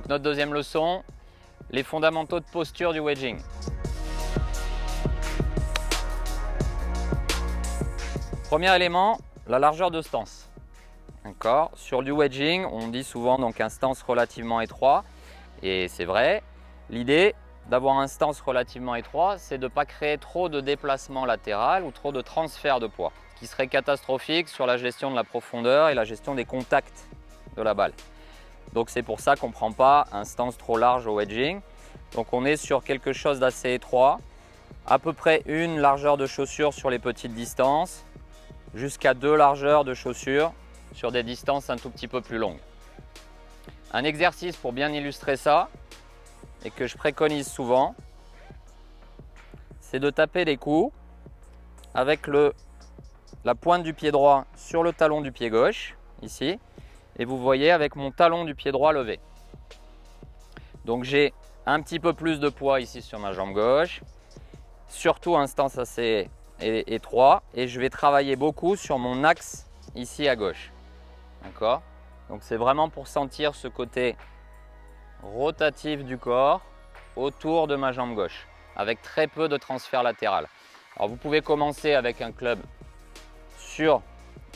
Donc notre deuxième leçon, les fondamentaux de posture du wedging. Premier élément, la largeur de stance. D'accord. Sur du wedging, on dit souvent donc un stance relativement étroit, et c'est vrai. L'idée d'avoir un stance relativement étroit, c'est de ne pas créer trop de déplacement latéral ou trop de transfert de poids, ce qui serait catastrophique sur la gestion de la profondeur et la gestion des contacts de la balle. Donc c'est pour ça qu'on ne prend pas un stance trop large au wedging. Donc on est sur quelque chose d'assez étroit, à peu près une largeur de chaussure sur les petites distances, jusqu'à 2 largeurs de chaussures sur des distances un tout petit peu plus longues. Un exercice pour bien illustrer ça, et que je préconise souvent, c'est de taper les coups avec la pointe du pied droit sur le talon du pied gauche, ici, et vous voyez avec mon talon du pied droit levé. Donc j'ai un petit peu plus de poids ici sur ma jambe gauche, surtout un stance assez étroit, et je vais travailler beaucoup sur mon axe ici à gauche. D'accord? Donc c'est vraiment pour sentir ce côté rotatif du corps autour de ma jambe gauche, avec très peu de transfert latéral. Alors vous pouvez commencer avec un club sur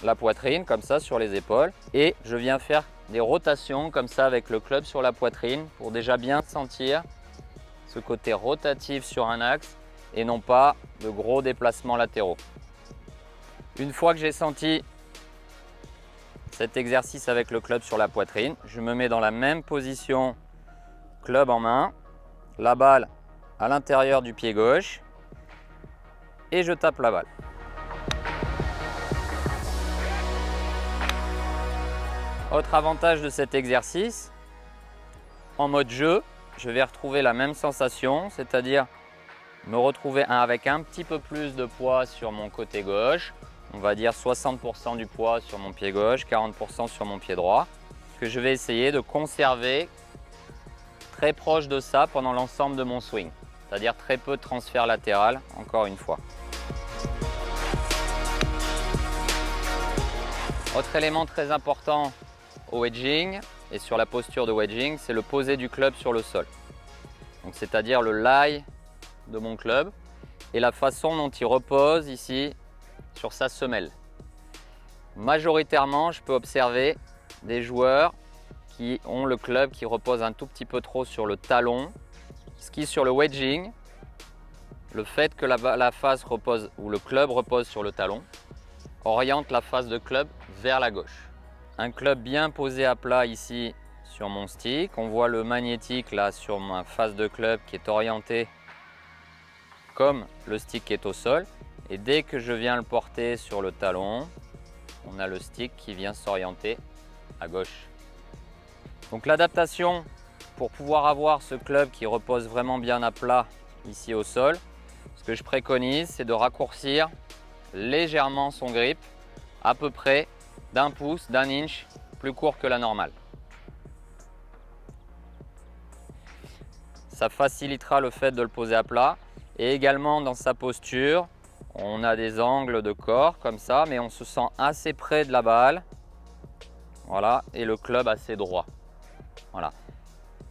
la poitrine, comme ça, sur les épaules, et je viens faire des rotations comme ça avec le club sur la poitrine pour déjà bien sentir ce côté rotatif sur un axe et non pas de gros déplacements latéraux. Une fois que j'ai senti cet exercice avec le club sur la poitrine, je me mets dans la même position, club en main, la balle à l'intérieur du pied gauche et je tape la balle. Autre avantage de cet exercice, en mode jeu, je vais retrouver la même sensation, c'est-à-dire me retrouver avec un petit peu plus de poids sur mon côté gauche, on va dire 60% du poids sur mon pied gauche, 40% sur mon pied droit, que je vais essayer de conserver très proche de ça pendant l'ensemble de mon swing, c'est-à-dire très peu de transfert latéral, encore une fois. Autre élément très important au wedging et sur la posture de wedging, c'est le poser du club sur le sol. Donc c'est-à-dire le lie de mon club et la façon dont il repose ici sur sa semelle. Majoritairement, je peux observer des joueurs qui ont le club qui repose un tout petit peu trop sur le talon, ce qui sur le wedging, le fait que la face repose ou le club repose sur le talon, oriente la face de club vers la gauche. Un club bien posé à plat ici sur mon stick, on voit le magnétique là sur ma face de club qui est orienté comme le stick est au sol, et dès que je viens le porter sur le talon, on a le stick qui vient s'orienter à gauche. Donc l'adaptation pour pouvoir avoir ce club qui repose vraiment bien à plat ici au sol, ce que je préconise, c'est de raccourcir légèrement son grip, à peu près d'1 pouce, d'1 inch, plus court que la normale. Ça facilitera le fait de le poser à plat. Et également dans sa posture, on a des angles de corps comme ça, mais on se sent assez près de la balle. Voilà, et le club assez droit. Voilà.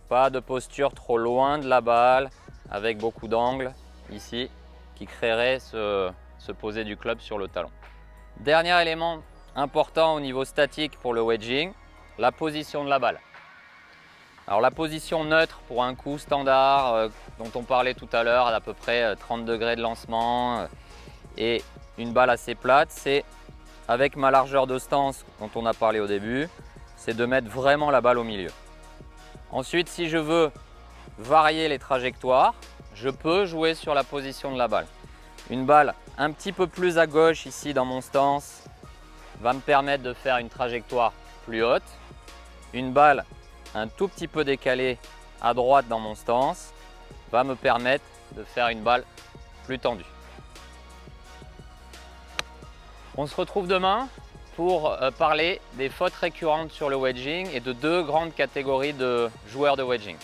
Pas de posture trop loin de la balle, avec beaucoup d'angles ici, qui créerait ce poser du club sur le talon. Dernier élément important au niveau statique pour le wedging, la position de la balle. Alors la position neutre pour un coup standard dont on parlait tout à l'heure, à peu près 30 degrés de lancement et une balle assez plate, c'est avec ma largeur de stance dont on a parlé au début, c'est de mettre vraiment la balle au milieu. Ensuite, si je veux varier les trajectoires, je peux jouer sur la position de la balle. Une balle un petit peu plus à gauche ici dans mon stance va me permettre de faire une trajectoire plus haute. Une balle un tout petit peu décalée à droite dans mon stance va me permettre de faire une balle plus tendue. On se retrouve demain pour parler des fautes récurrentes sur le wedging et de 2 grandes catégories de joueurs de wedging.